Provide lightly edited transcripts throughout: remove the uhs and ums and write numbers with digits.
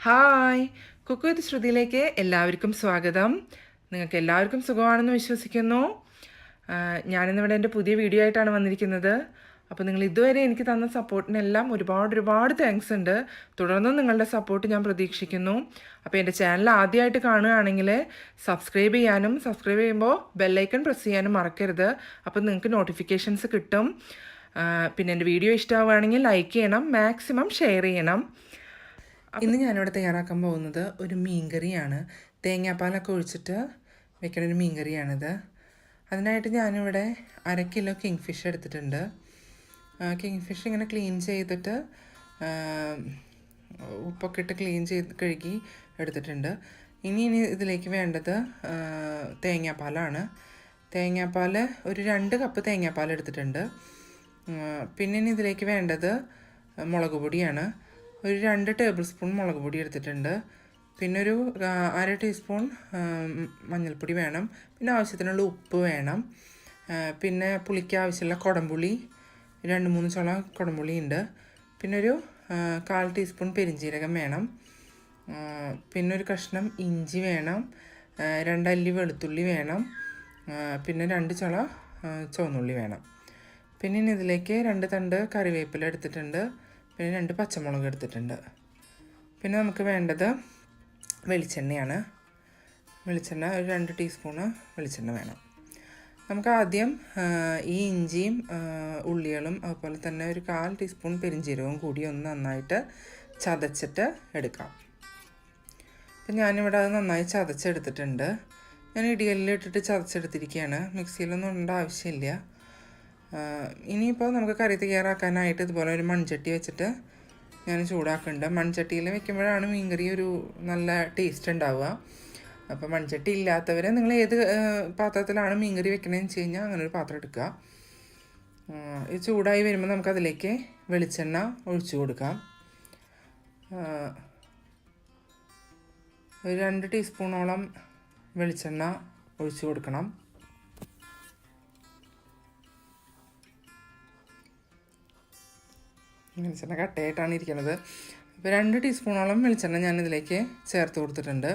Hi, cook with ശ്രുതിയിലേക്ക് എല്ലാവർക്കും സ്വാഗതം. നിങ്ങൾക്ക് എല്ലാവർക്കും സുഖമാണെന്ന് വിശ്വസിക്കുന്നു. ഞാനിന്നിവിടെ എൻ്റെ പുതിയ വീഡിയോ ആയിട്ടാണ് വന്നിരിക്കുന്നത്. അപ്പോൾ നിങ്ങൾ ഇതുവരെ എനിക്ക് തന്ന സപ്പോർട്ടിനെല്ലാം ഒരുപാട് താങ്ക്സ് ഉണ്ട്. തുടർന്നും നിങ്ങളുടെ സപ്പോർട്ട് ഞാൻ പ്രതീക്ഷിക്കുന്നു. അപ്പോൾ എൻ്റെ ചാനൽ ആദ്യമായിട്ട് കാണുകയാണെങ്കിൽ സബ്സ്ക്രൈബ് ചെയ്യുമ്പോൾ ബെല്ലൈക്കൺ പ്രസ് ചെയ്യാനും മറക്കരുത്. അപ്പോൾ നിങ്ങൾക്ക് നോട്ടിഫിക്കേഷൻസ് കിട്ടും. പിന്നെ എൻ്റെ വീഡിയോ ഇഷ്ടമാവുകയാണെങ്കിൽ ലൈക്ക് ചെയ്യണം, മാക്സിമം ഷെയർ ചെയ്യണം. ഇന്ന് ഞാനിവിടെ തയ്യാറാക്കാൻ പോകുന്നത് ഒരു മീൻകറിയാണ്. തേങ്ങാപ്പാലൊക്കെ ഒഴിച്ചിട്ട് വെക്കുന്ന ഒരു മീൻകറിയാണിത്. അതിനായിട്ട് ഞാനിവിടെ 1/2 കിലോ കിങ് ഫിഷ് എടുത്തിട്ടുണ്ട്. കിങ് ഫിഷ് ഇങ്ങനെ ക്ലീൻ ചെയ്തിട്ട് ഉപ്പൊക്കെ ഇട്ട് ക്ലീൻ ചെയ്ത് കഴുകി എടുത്തിട്ടുണ്ട്. ഇനി ഇതിലേക്ക് വേണ്ടത് തേങ്ങാപ്പാലാണ്. തേങ്ങാപ്പാൽ ഒരു 2 കപ്പ് തേങ്ങാപ്പാൽ എടുത്തിട്ടുണ്ട്. പിന്നെ ഇനി ഇതിലേക്ക് വേണ്ടത് മുളക് പൊടിയാണ്. ഒരു 2 ടേബിൾ സ്പൂൺ മുളക് പൊടി എടുത്തിട്ടുണ്ട്. പിന്നെ ഒരു 1/2 ടീസ്പൂൺ മഞ്ഞൾപ്പൊടി വേണം. പിന്നെ ആവശ്യത്തിനുള്ള ഉപ്പ് വേണം. പിന്നെ പുളിക്ക് ആവശ്യമുള്ള കുടംപുളി 2-3 ചുള കുടംപുളി ഉണ്ട്. പിന്നെ ഒരു 1/4 ടീസ്പൂൺ പെരിഞ്ജീരകം വേണം. പിന്നെ ഒരു കഷ്ണം ഇഞ്ചി വേണം. 2 അല്ലി വെളുത്തുള്ളി വേണം. പിന്നെ 2 ചുള ചുവന്നുള്ളി വേണം. പിന്നെ ഇനി ഇതിലേക്ക് 2 തണ്ട് കറിവേപ്പില എടുത്തിട്ടുണ്ട്. പിന്നെ 2 പച്ചമുളക് എടുത്തിട്ടുണ്ട്. പിന്നെ നമുക്ക് വേണ്ടത് വെളിച്ചെണ്ണയാണ്. വെളിച്ചെണ്ണ ഒരു 2 ടീസ്പൂണ് വെളിച്ചെണ്ണ വേണം. നമുക്ക് ആദ്യം ഈ ഇഞ്ചിയും ഉള്ളികളും അതുപോലെ തന്നെ ഒരു 1/4 ടീസ്പൂൺ പെരിഞ്ജീരകവും കൂടി ഒന്ന് നന്നായിട്ട് ചതച്ചിട്ട് എടുക്കാം. അപ്പം ഞാനിവിടെ അത് നന്നായി ചതച്ചെടുത്തിട്ടുണ്ട്. ഞാൻ ഇടികല്ലിലിട്ടിട്ട് ചതച്ചെടുത്തിരിക്കുകയാണ്. മിക്സിയിലൊന്നും ഇടേണ്ട ആവശ്യമില്ല. ഇനിയിപ്പോൾ നമുക്ക് കറി തയ്യാറാക്കാനായിട്ട് ഇതുപോലെ ഒരു മൺചട്ടി വെച്ചിട്ട് ഞാൻ ചൂടാക്കുന്നുണ്ട്. മൺചട്ടിയിൽ വെക്കുമ്പോഴാണ് മീൻകറി ഒരു നല്ല ടേസ്റ്റ് ഉണ്ടാവുക. അപ്പോൾ മൺചട്ടി ഇല്ലാത്തവരെ നിങ്ങൾ ഏത് പാത്രത്തിലാണ് മീൻകറി വെക്കണമെന്ന് വെച്ച് കഴിഞ്ഞാൽ അങ്ങനെ ഒരു പാത്രം എടുക്കുക. ഇത് ചൂടായി വരുമ്പോൾ നമുക്കതിലേക്ക് വെളിച്ചെണ്ണ ഒഴിച്ചു കൊടുക്കാം. ഒരു 2 ടീസ്പൂണോളം വെളിച്ചെണ്ണ ഒഴിച്ചു കൊടുക്കണം. വെളിച്ചെണ്ണ കട്ടയായിട്ടാണ് ഇരിക്കുന്നത്. അപ്പോൾ 2 ടീസ്പൂണോളം വെളിച്ചെണ്ണ ഞാനിതിലേക്ക് ചേർത്ത് കൊടുത്തിട്ടുണ്ട്.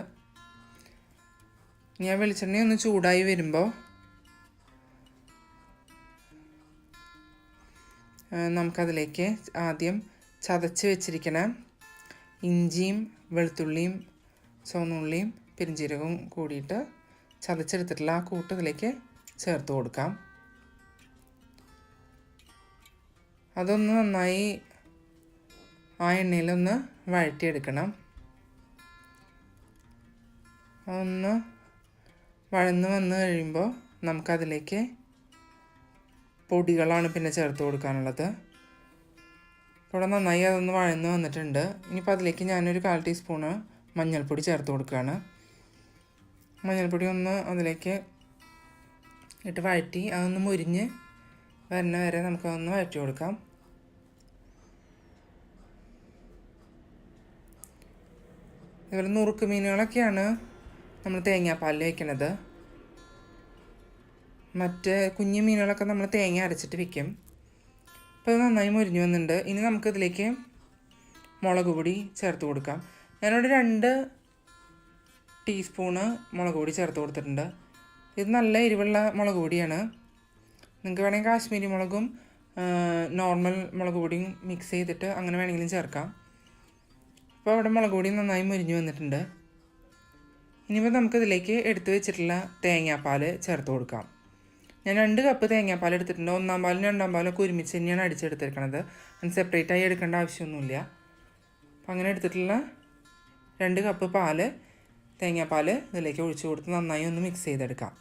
ഞാൻ വെളിച്ചെണ്ണ ഒന്ന് ചൂടായി വരുമ്പോൾ നമുക്കതിലേക്ക് ആദ്യം ചതച്ച് വെച്ചിരിക്കുന്ന ഇഞ്ചിയും വെളുത്തുള്ളിയും ചുവന്നുള്ളിയും പെരിഞ്ജീരകവും കൂടിയിട്ട് ചതച്ചെടുത്തിട്ടുള്ള ആ കൂട്ട് ഇതിലേക്ക് ചേർത്ത് കൊടുക്കാം. അതൊന്ന് നന്നായി ആ എണ്ണയിലൊന്ന് വഴറ്റിയെടുക്കണം. ഒന്ന് വഴന്ന് വന്ന് കഴിയുമ്പോൾ നമുക്കതിലേക്ക് പൊടികളാണ് പിന്നെ ചേർത്ത് കൊടുക്കാനുള്ളത്. ഇവിടെ നന്നായി അതൊന്ന് വഴന്ന് വന്നിട്ടുണ്ട്. ഇനിയിപ്പോൾ അതിലേക്ക് ഞാനൊരു 1/4 ടീസ്പൂണ് മഞ്ഞൾപ്പൊടി ചേർത്ത് കൊടുക്കുകയാണ്. മഞ്ഞൾപ്പൊടി ഒന്ന് അതിലേക്ക് ഇട്ട് വഴറ്റി അതൊന്ന് മുരിഞ്ഞ് വരുന്ന വരെ നമുക്കതൊന്ന് വഴറ്റി കൊടുക്കാം. ഇതുപോലെ നുറുക്ക് മീനുകളൊക്കെയാണ് നമ്മൾ തേങ്ങാപ്പാലിൽ വയ്ക്കുന്നത്. മറ്റ് കുഞ്ഞു മീനുകളൊക്കെ നമ്മൾ തേങ്ങ അരച്ചിട്ട് വയ്ക്കും. അപ്പോൾ ഇത് നന്നായി മുരിഞ്ഞു വന്നിട്ടുണ്ട്. ഇനി നമുക്കിതിലേക്ക് മുളക് പൊടി ചേർത്ത് കൊടുക്കാം. ഞാനിവിടെ 2 ടീസ്പൂണ് മുളക് പൊടി ചേർത്ത് കൊടുത്തിട്ടുണ്ട്. ഇത് നല്ല എരിവുള്ള മുളക് പൊടിയാണ്. നിങ്ങൾക്ക് വേണമെങ്കിൽ കാശ്മീരി മുളകും നോർമൽ മുളക് പൊടിയും മിക്സ് ചെയ്തിട്ട് അങ്ങനെ വേണമെങ്കിലും ചേർക്കാം. അപ്പോൾ അവിടെ മുളക് പൊടി നന്നായി മുരിഞ്ഞു വന്നിട്ടുണ്ട്. ഇനിയിപ്പോൾ നമുക്കിതിലേക്ക് എടുത്തു വെച്ചിട്ടുള്ള തേങ്ങാപ്പാൽ ചേർത്ത് കൊടുക്കാം. ഞാൻ 2 കപ്പ് തേങ്ങാപ്പാൽ എടുത്തിട്ടുണ്ട്. 1-ാം പാലും 2-ാം പാലൊക്കെ ഒരുമിച്ച് തന്നെയാണ് അടിച്ചെടുത്തിരിക്കുന്നത്. അതിന് സെപ്പറേറ്റായി എടുക്കേണ്ട ആവശ്യമൊന്നുമില്ല. അപ്പോൾ അങ്ങനെ എടുത്തിട്ടുള്ള 2 കപ്പ് തേങ്ങാപ്പാൽ ഇതിലേക്ക് ഒഴിച്ചു കൊടുത്ത് നന്നായി ഒന്ന് മിക്സ് ചെയ്തെടുക്കാം.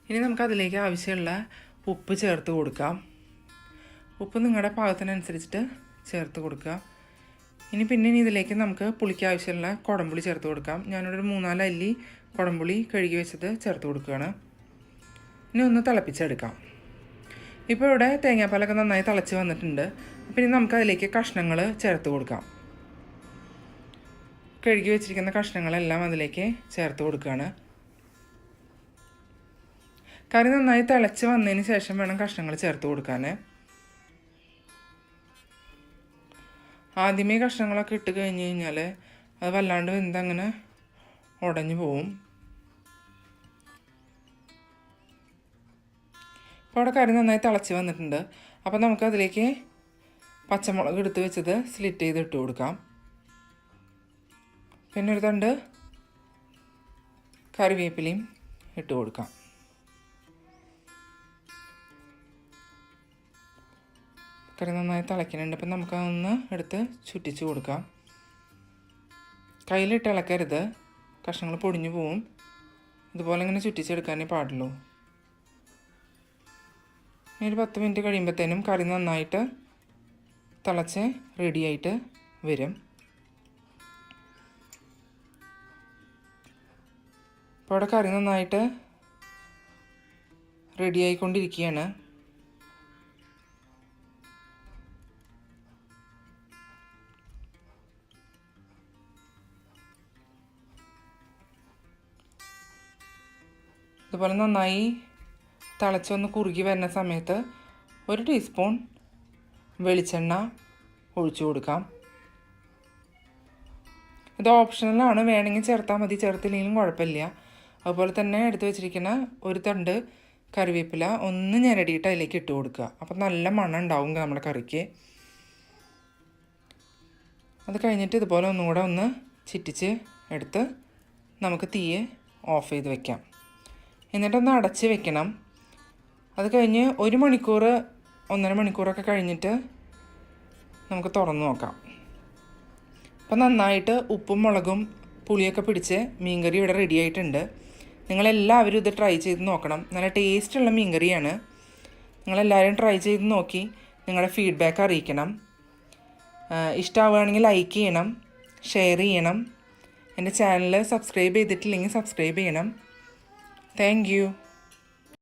ഇനി നമുക്കതിലേക്ക് ആവശ്യമുള്ള ഉപ്പ് ചേർത്ത് കൊടുക്കാം. ഉപ്പ് നിങ്ങളുടെ പാകത്തിനനുസരിച്ചിട്ട് ചേർത്ത് കൊടുക്കുക. പിന്നെ ഇതിലേക്ക് നമുക്ക് പുളിക്ക് ആവശ്യമുള്ള കുടംപുളി ചേർത്ത് കൊടുക്കാം. ഞാനിവിടെ ഒരു 3-4 അല്ലി കുടംപുളി കഴുകി വെച്ചത് ചേർത്ത് കൊടുക്കുകയാണ്. ഇനി ഒന്ന് തിളപ്പിച്ചെടുക്കാം. ഇപ്പോൾ ഇവിടെ തേങ്ങാപ്പാലൊക്കെ നന്നായി തിളച്ച് വന്നിട്ടുണ്ട്. പിന്നെ നമുക്കതിലേക്ക് കഷ്ണങ്ങൾ ചേർത്ത് കൊടുക്കാം. കഴുകി വെച്ചിരിക്കുന്ന കഷ്ണങ്ങളെല്ലാം അതിലേക്ക് ചേർത്ത് കൊടുക്കുകയാണ്. കറി നന്നായി തിളച്ച് വന്നതിന് ശേഷം വേണം കഷ്ണങ്ങൾ ചേർത്ത് കൊടുക്കാൻ. ആദ്യമേ കഷ്ണങ്ങളൊക്കെ ഇട്ട് കഴിഞ്ഞ് കഴിഞ്ഞാൽ അത് വല്ലാണ്ട് വെന്തങ്ങനെ ഉടഞ്ഞു പോവും. അപ്പോൾ അവിടെ കറി നന്നായി തിളച്ച് വന്നിട്ടുണ്ട്. അപ്പോൾ നമുക്കതിലേക്ക് പച്ചമുളക് എടുത്ത് വെച്ചത് സ്ലിറ്റ് ചെയ്ത് ഇട്ട് കൊടുക്കാം. പിന്നെ ഒരു തണ്ട് കറിവേപ്പിലയും ഇട്ട് കൊടുക്കാം. കറി നന്നായി തിളയ്ക്കുന്നുണ്ട്. അപ്പം നമുക്കതൊന്ന് എടുത്ത് ചുറ്റിച്ച് കൊടുക്കാം. കയ്യിലിട്ട് ഇളക്കരുത്, കഷ്ണങ്ങൾ പൊടിഞ്ഞു പോവും. ഇതുപോലെ ഇങ്ങനെ ചുറ്റിച്ചെടുക്കാനേ പാടുള്ളൂ. ഒരു 10 മിനിറ്റ് കഴിയുമ്പോഴത്തേനും കറി നന്നായിട്ട് തിളച്ച് റെഡിയായിട്ട് വരും. അപ്പോൾ അവിടെ കറി നന്നായിട്ട് റെഡിയായിക്കൊണ്ടിരിക്കുകയാണ്. ഇതുപോലെ നന്നായി തിളച്ചൊന്ന് കുറുകി വരുന്ന സമയത്ത് 1 ടീസ്പൂൺ വെളിച്ചെണ്ണ ഒഴിച്ചു കൊടുക്കാം. ഇത് ഓപ്ഷണലാണ്, വേണമെങ്കിൽ ചേർത്താൽ മതി, ചേർത്തില്ലെങ്കിലും കുഴപ്പമില്ല. അതുപോലെ തന്നെ എടുത്ത് വെച്ചിരിക്കുന്ന ഒരു തണ്ട് കറിവേപ്പില ഒന്ന് ഞെരടിയിട്ട് അതിലേക്ക് ഇട്ട് കൊടുക്കുക. അപ്പം നല്ല മണം ഉണ്ടാവും നമ്മുടെ കറിക്ക്. അത് കഴിഞ്ഞിട്ട് ഇതുപോലെ ഒന്നുകൂടെ ഒന്ന് ചിറ്റിച്ച് എടുത്ത് നമുക്ക് തീയെ ഓഫ് ചെയ്ത് വെക്കാം. എന്നിട്ടൊന്ന് അടച്ച് വെക്കണം. അത് കഴിഞ്ഞ് 1 മണിക്കൂർ 1.5 മണിക്കൂറൊക്കെ കഴിഞ്ഞിട്ട് നമുക്ക് തുറന്ന് നോക്കാം. അപ്പം നന്നായിട്ട് ഉപ്പും മുളകും പുളിയൊക്കെ പിടിച്ച് മീൻകറി ഇവിടെ റെഡി ആയിട്ടുണ്ട്. നിങ്ങളെല്ലാവരും ഇത് ട്രൈ ചെയ്ത് നോക്കണം. നല്ല ടേസ്റ്റുള്ള മീൻകറിയാണ്. നിങ്ങളെല്ലാവരും ട്രൈ ചെയ്ത് നോക്കി നിങ്ങളുടെ ഫീഡ്ബാക്ക് അറിയിക്കണം. ഇഷ്ടമാവുകയാണെങ്കിൽ ലൈക്ക് ചെയ്യണം, ഷെയർ ചെയ്യണം. എൻ്റെ ചാനൽ സബ്സ്ക്രൈബ് ചെയ്തിട്ടില്ലെങ്കിൽ സബ്സ്ക്രൈബ് ചെയ്യണം. Thank you.